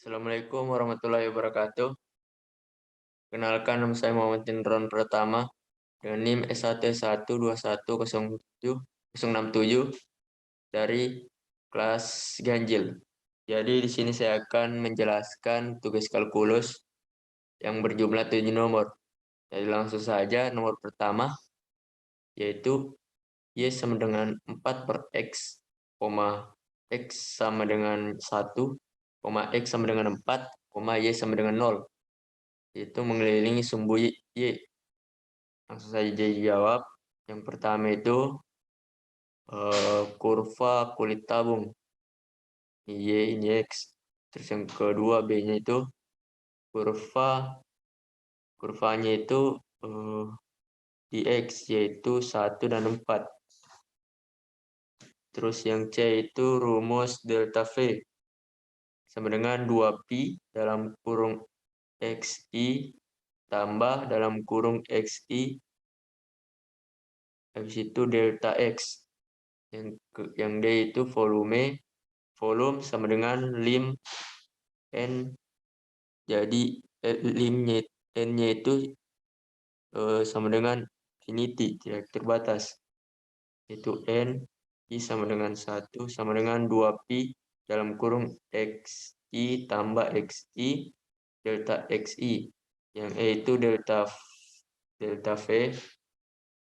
Assalamualaikum warahmatullahi wabarakatuh. Kenalkan, nama saya Muhammad Indron Pratama dengan NIM S1T1210767 dari kelas ganjil. Jadi di sini saya akan menjelaskan tugas kalkulus yang berjumlah 7 nomor. Jadi langsung saja, nomor pertama yaitu Y sama dengan 4 per X, X sama dengan 1, X sama dengan 4, Y sama dengan 0. Itu mengelilingi sumbu Y. Langsung saja dijawab. Yang pertama itu kurva kulit tabung. Y ini X. Terus yang kedua B-nya itu kurvanya itu di X, yaitu 1 dan 4. Terus yang C itu rumus delta V sama dengan 2pi dalam kurung XI tambah dalam kurung XI, habis itu delta X. Yang D itu volume sama dengan lim N. Jadi limnya N-nya itu sama dengan infinity, tidak terbatas. Itu N I sama dengan 1 sama dengan 2pi dalam kurung XI tambah XI delta XI. Yang E itu delta V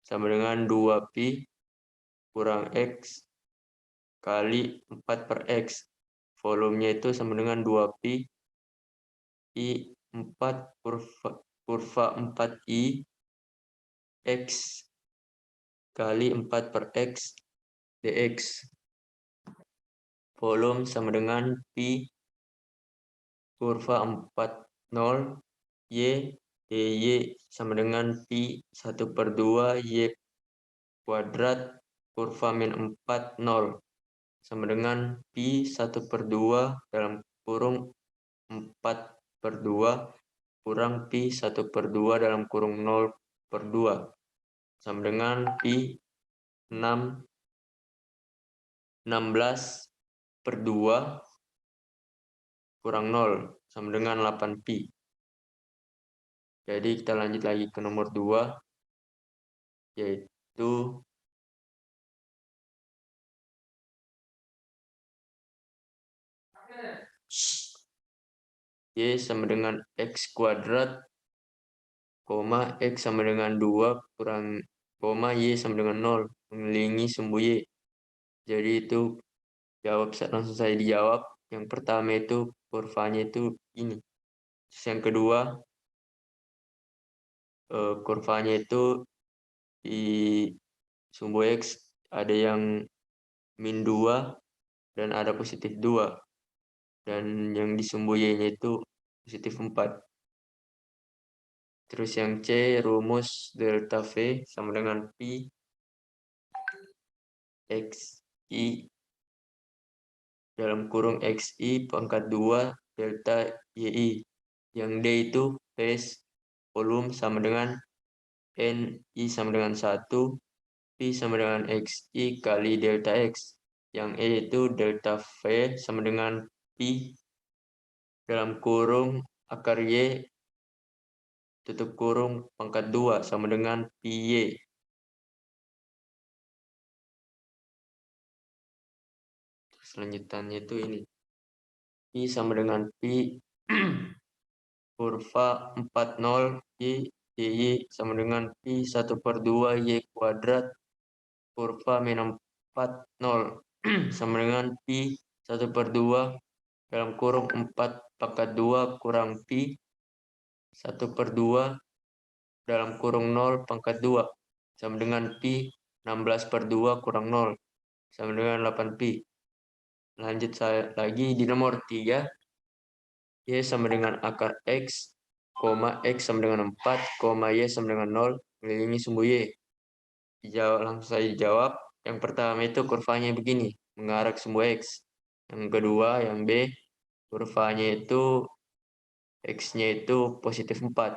sama dengan 2pi kurang X kali 4 per X. Volumenya itu sama dengan 2pi I 4 kurva 4I X kali 4 per X dx. Volume sama dengan pi kurva 40 Y dy sama dengan pi 1/2 Y kuadrat kurva min 40 sama dengan pi 1/2 dalam kurung 4/2 kurang pi 1/2 dalam kurung 0/2 sama dengan pi 16/2 kurang 0 sama dengan 8pi. Jadi kita lanjut lagi ke nomor 2, yaitu Y sama dengan X kuadrat, X sama dengan 2 kurang, Y sama dengan 0, mengelilingi sumbu Y. Jadi itu langsung saya dijawab. Yang pertama itu kurvanya itu ini. Terus yang kedua, kurvanya itu di sumbu X ada yang min 2 dan ada positif 2. Dan yang di sumbu Y-nya itu positif 4. Terus yang C, rumus delta V sama dengan pi XI dalam kurung XI pangkat 2 delta YI. Yang D itu phase volume sama dengan NI sama dengan 1, P sama dengan XI kali delta X. Yang E itu delta V sama dengan pi dalam kurung akar Y tutup kurung pangkat 2 sama dengan pi Y. Selanjutnya itu ini. Pi sama dengan pi kurva 40 Y dy sama dengan pi 1/2 Y kuadrat kurva min 40 sama dengan pi 1/2 dalam kurung 4 pangkat 2 kurang pi 1/2 dalam kurung 0 pangkat 2 sama dengan pi 16/2 kurang 0 sama dengan 8pi. Lanjut saya lagi di nomor 3. Y sama dengan akar X, X sama dengan 4, Y sama dengan 0, mengelilingi sumbu Y. Langsung saya jawab. Yang pertama itu kurvanya begini, mengarah ke sumbu X. Yang kedua, yang B, kurvanya itu X-nya itu positif 4.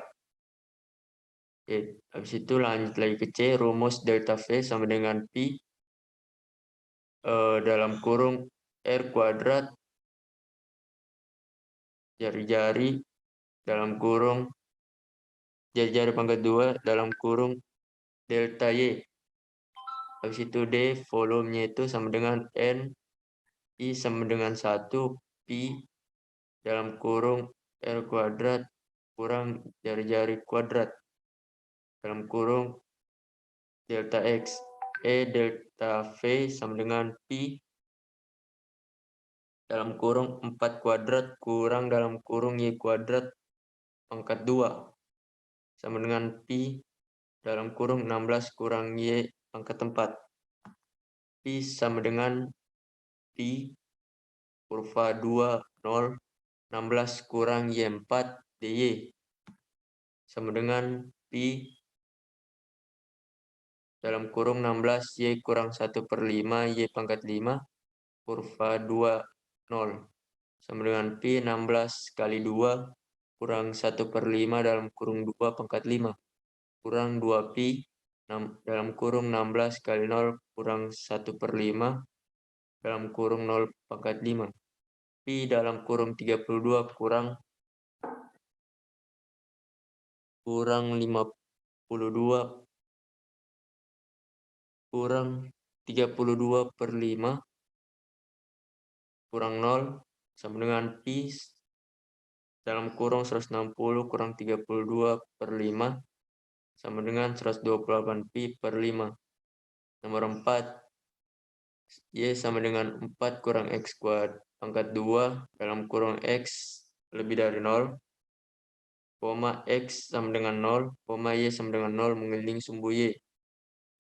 Habis itu lanjut lagi ke C, rumus delta V sama dengan pi dalam kurung R kuadrat jari-jari dalam kurung jari-jari pangkat 2 dalam kurung delta Y. Habis itu D, volumenya itu sama dengan N, I sama dengan 1, Pi dalam kurung R kuadrat kurang jari-jari kuadrat dalam kurung delta X. E delta V sama dengan Pi dalam kurung 4 kuadrat kurang dalam kurung Y kuadrat pangkat 2 sama dengan Pi dalam kurung 16 kurang Y pangkat 4. Pi sama dengan Pi kurva 2, 0, 16 kurang Y4 dy sama dengan Pi dalam kurung 16 Y kurang 1/5 Y pangkat 5 kurva 2, 0 sama dengan Pi 16 kali 2 kurang 1/5 dalam kurung 2 pangkat 5 kurang 2 Pi dalam kurung 16 kali 0 kurang 1/5 dalam kurung 0 pangkat 5. Pi dalam kurung 32 kurang 52 kurang 32/5 kurang 0 sama dengan Pi dalam kurung 160 kurang 32/5 sama dengan 128 Pi per 5. Nomor 4, Y sama dengan 4 kurang X kuadrat pangkat 2 dalam kurung X lebih dari 0, koma X sama dengan 0, koma Y sama dengan 0 mengelilingi sumbu Y.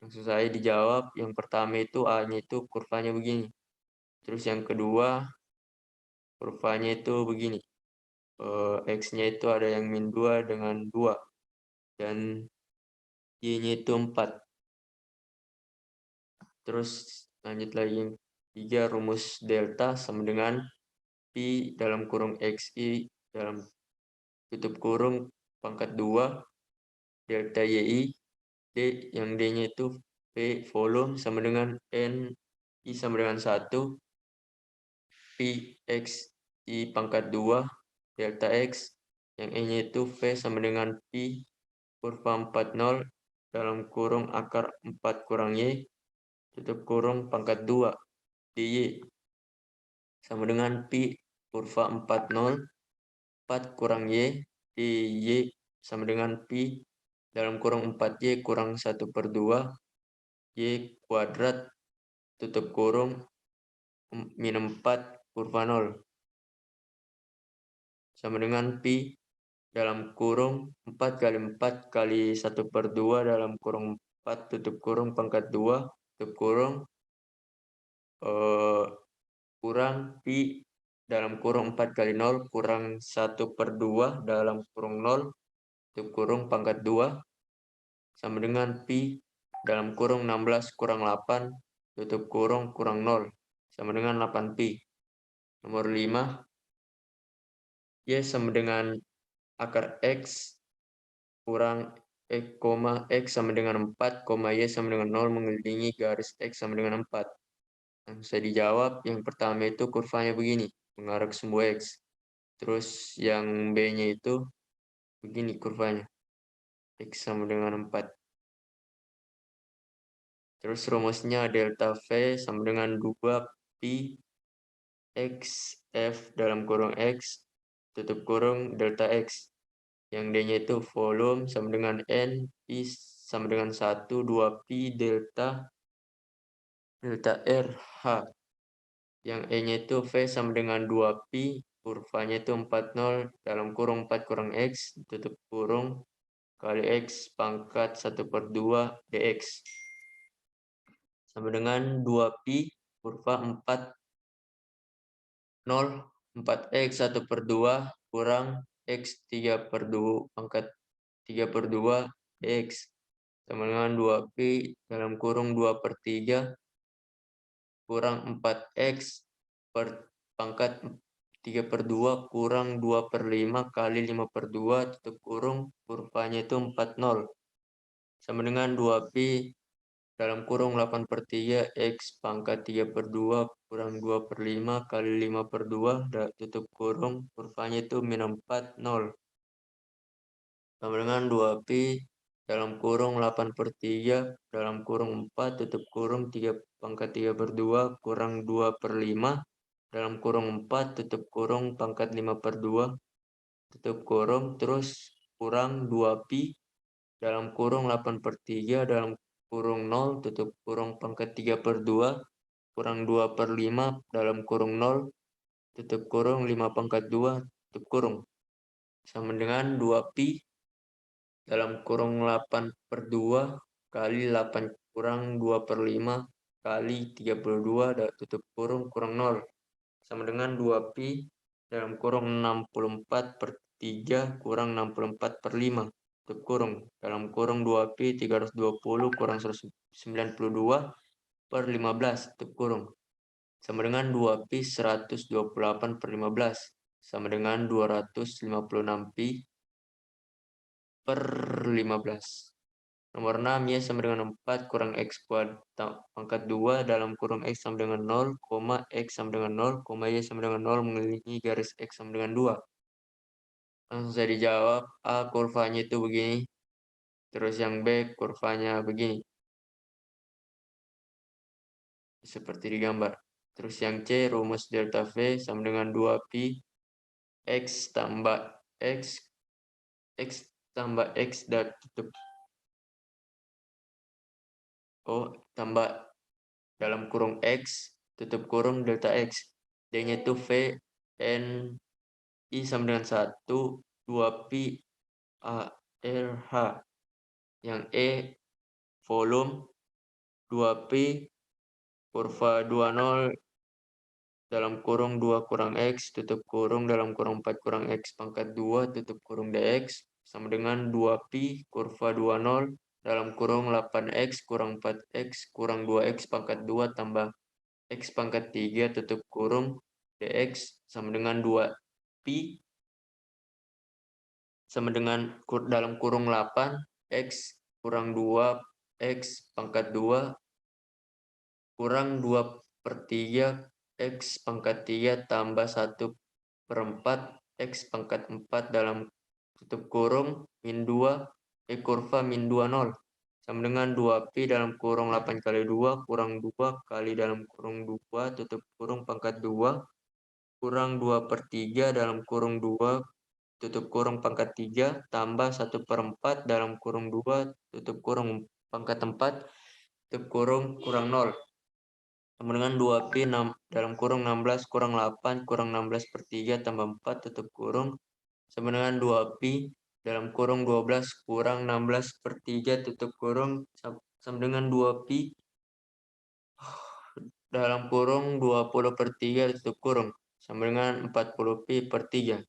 Langsung saya dijawab, yang pertama itu A-nya itu kurvanya begini. Terus yang kedua, kurvanya itu begini. X-nya itu ada yang min 2 dengan 2. Dan Y-nya itu 4. Terus lanjut lagi yang 3, rumus delta sama dengan Pi dalam kurung XI dalam tutup kurung pangkat 2 delta YI D yang D-nya itu P volume sama dengan N I sama dengan 1 Pi X I pangkat 2 delta X yang E-nya itu V sama dengan Pi kurva 40 dalam kurung akar 4 kurang Y tutup kurung pangkat 2 dy sama dengan Pi kurva 40 4 kurang Y dy sama dengan Pi dalam kurung 4Y kurang 1/2 Y kuadrat tutup kurung min 4 kurva 0 sama dengan Pi dalam kurung 4 kali 4 kali 1/2 dalam kurung 4 tutup kurung pangkat 2 tutup kurung kurang Pi dalam kurung 4 kali 0 kurang 1/2 dalam kurung 0 tutup kurung pangkat 2 sama dengan Pi dalam kurung 16 kurang 8 tutup kurung kurang 0 sama dengan 8 Pi. Nomor 5, Y sama dengan akar X kurang X sama dengan 4, Y sama dengan 0 mengelilingi garis X sama dengan 4. Nah, bisa dijawab yang pertama itu kurvanya begini, mengarah ke sumbu X. Terus yang B-nya itu begini kurvanya, X sama dengan 4. Terus rumusnya delta V sama dengan 2 Pi X F dalam kurung X tutup kurung delta X. Yang D-nya itu volume sama dengan N, Pi sama dengan 1, 2 Pi delta R H. Yang E-nya itu V sama dengan 2 Pi, kurvanya itu 40 dalam kurung 4 kurang X, tutup kurung, kali X pangkat 1/2 dx. Sama dengan 2 Pi, kurva 4, 0, 4X 1/2 kurang X 3/2 pangkat 3/2 dx. Sama dengan 2 Pi dalam kurung 2/3 kurang 4X per pangkat 3/2 kurang 2/5 kali 5/2 tutup kurung kurvanya itu 40 sama dengan 2 Pi dalam kurung 8/3 X pangkat 3/2 kurang 2/5 kali 5/2 tutup kurung, kurvanya itu min 4, 0. Sama dengan 2pi dalam kurung 8/3 dalam kurung 4 tutup kurung 3 pangkat 3/2 kurang 2/5 dalam kurung 4 tutup kurung pangkat 5/2 tutup kurung, terus kurang 2pi dalam kurung 8/3 dalam kurung 0 tutup kurung pangkat 3/2 kurang 2/5 dalam kurung 0 tutup kurung 5 pangkat 2 tutup kurung, sama dengan 2pi dalam kurung 8/2 kali 8 kurang 2/5 kali 32 tutup kurung 0, sama dengan 2pi dalam kurung 64/3 kurang 64/5 tutup kurung dalam kurung 2pi 320 kurang 192/15 tutup kurung, sama dengan 2pi 128/15 sama dengan 256pi per 15. Nomor 6 y sama dengan 4 kurang x pangkat 2 dalam kurung x sama dengan 0, x sama dengan 0, y sama dengan 0 mengelilingi garis x sama dengan 2. Langsung saya dijawab, A kurvanya itu begini, terus yang B kurvanya begini. Seperti digambar. Terus yang C rumus delta V sama dengan 2pi x tambah x tambah x dan tutup tambah dalam kurung x tutup kurung delta x, D-nya itu V N I sama dengan 1 2pi A R H, yang E volume 2pi kurva 20 dalam kurung 2 kurang X tutup kurung dalam kurung 4 kurang X pangkat 2 tutup kurung DX sama dengan 2pi kurva 20 dalam kurung 8X kurang 4X kurang 2X pangkat 2 tambah X pangkat 3 tutup kurung DX sama dengan 2pi sama dengan dalam kurung 8 X kurang 2 X pangkat 2 kurang 2/3 X pangkat 3 tambah 1/4 X pangkat 4 dalam tutup kurung min 2 kurva min 2 0 sama dengan 2pi dalam kurung 8 kali 2 kurang 2 kali dalam kurung 2 tutup kurung pangkat 2 kurang 2/3 dalam kurung 2 tutup kurung pangkat 3 tambah 1/4 dalam kurung 2 tutup kurung pangkat 4 tutup kurung kurang 0. Sama dengan 2pi dalam kurung 16 kurang 8 kurang 16/3 tambah 4 tutup kurung sama dengan 2pi dalam kurung 12 kurang 16/3 tutup kurung sama dengan 2pi dalam kurung 20/3 tutup kurung sama dengan 40pi/3.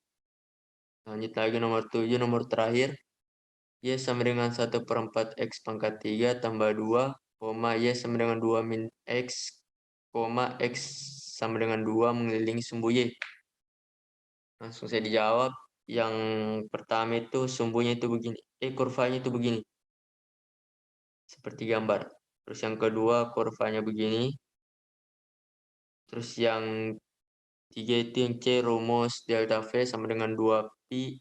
Lanjut lagi nomor 7, nomor terakhir. Y sama dengan 1/4 X pangkat 3 tambah 2, Y sama dengan 2 min X, X sama dengan 2 mengelilingi sumbu Y. Langsung saya dijawab. Yang pertama itu sumbunya itu begini. Kurvanya itu begini. Seperti gambar. Terus yang kedua kurvanya begini. Terus yang tiga itu yang C rumus delta V sama dengan 2pi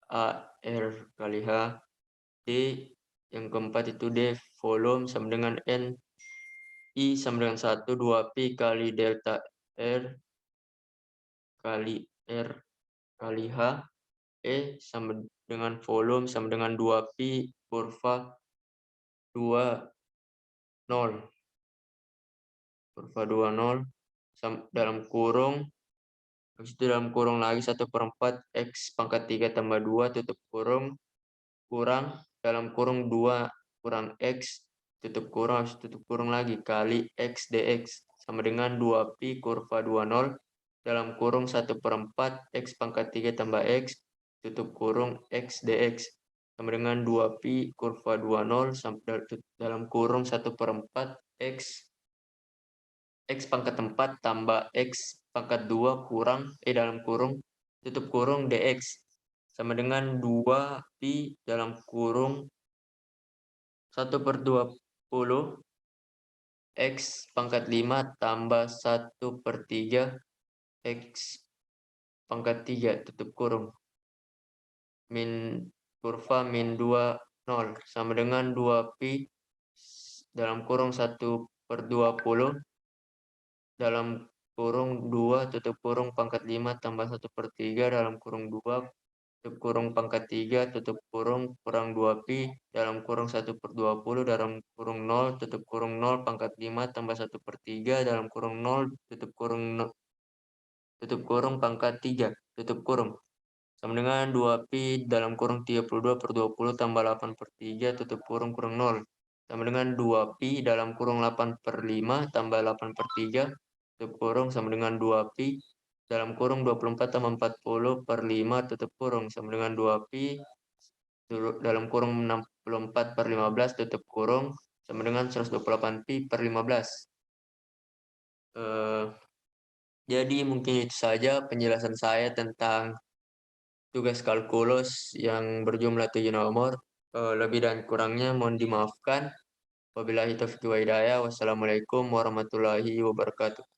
A R kali H. D yang keempat itu D volume sama dengan N I sama dengan 1 2pi kali delta R kali R kali H. E sama dengan volume sama dengan 2pi kurva 20 kurva 20 dalam kurung, habis itu dalam kurung lagi 1/4 X pangkat 3 tambah 2 tutup kurung kurang dalam kurung 2 kurang X tutup kurung, habis tutup kurung lagi kali X dx sama dengan 2pi kurva 20 dalam kurung 1/4 X pangkat 3 tambah X tutup kurung X dx sama dengan 2pi kurva 20 dalam kurung 1/4 X pangkat 4 tambah X pangkat 2 kurang dalam kurung tutup kurung dx sama dengan 2pi dalam kurung 1/20 X pangkat 5 tambah 1/3 X pangkat 3 tutup kurung. Min kurva min 2, 0 sama dengan 2pi dalam kurung 1/20 dalam kurung 2 tutup kurung pangkat 5 tambah 1/3 dalam kurung 2 tutup kurung pangkat 3 tutup kurung kurang 2pi dalam kurung 1/20 dalam kurung 0 tutup kurung 0 pangkat 5 tambah 1/3 dalam kurung 0 tutup kurung tutup kurung pangkat 3 tutup kurung sama dengan 2pi dalam kurung 32/20 tambah 8/3 tutup kurung kurang 0 sama dengan 2pi dalam kurung 8/5 tambah 8/3 tutup kurung sama dengan 2pi dalam kurung 24 tambah 40/5 tutup kurung sama dengan 2pi dalam kurung 64/15 tutup kurung sama dengan 128pi/15. Jadi mungkin itu saja penjelasan saya tentang tugas kalkulus yang berjumlah 7 nomor. Lebih dan kurangnya mohon dimaafkan. Wabillahi taufiq wa hidayah. Wassalamualaikum warahmatullahi wabarakatuh.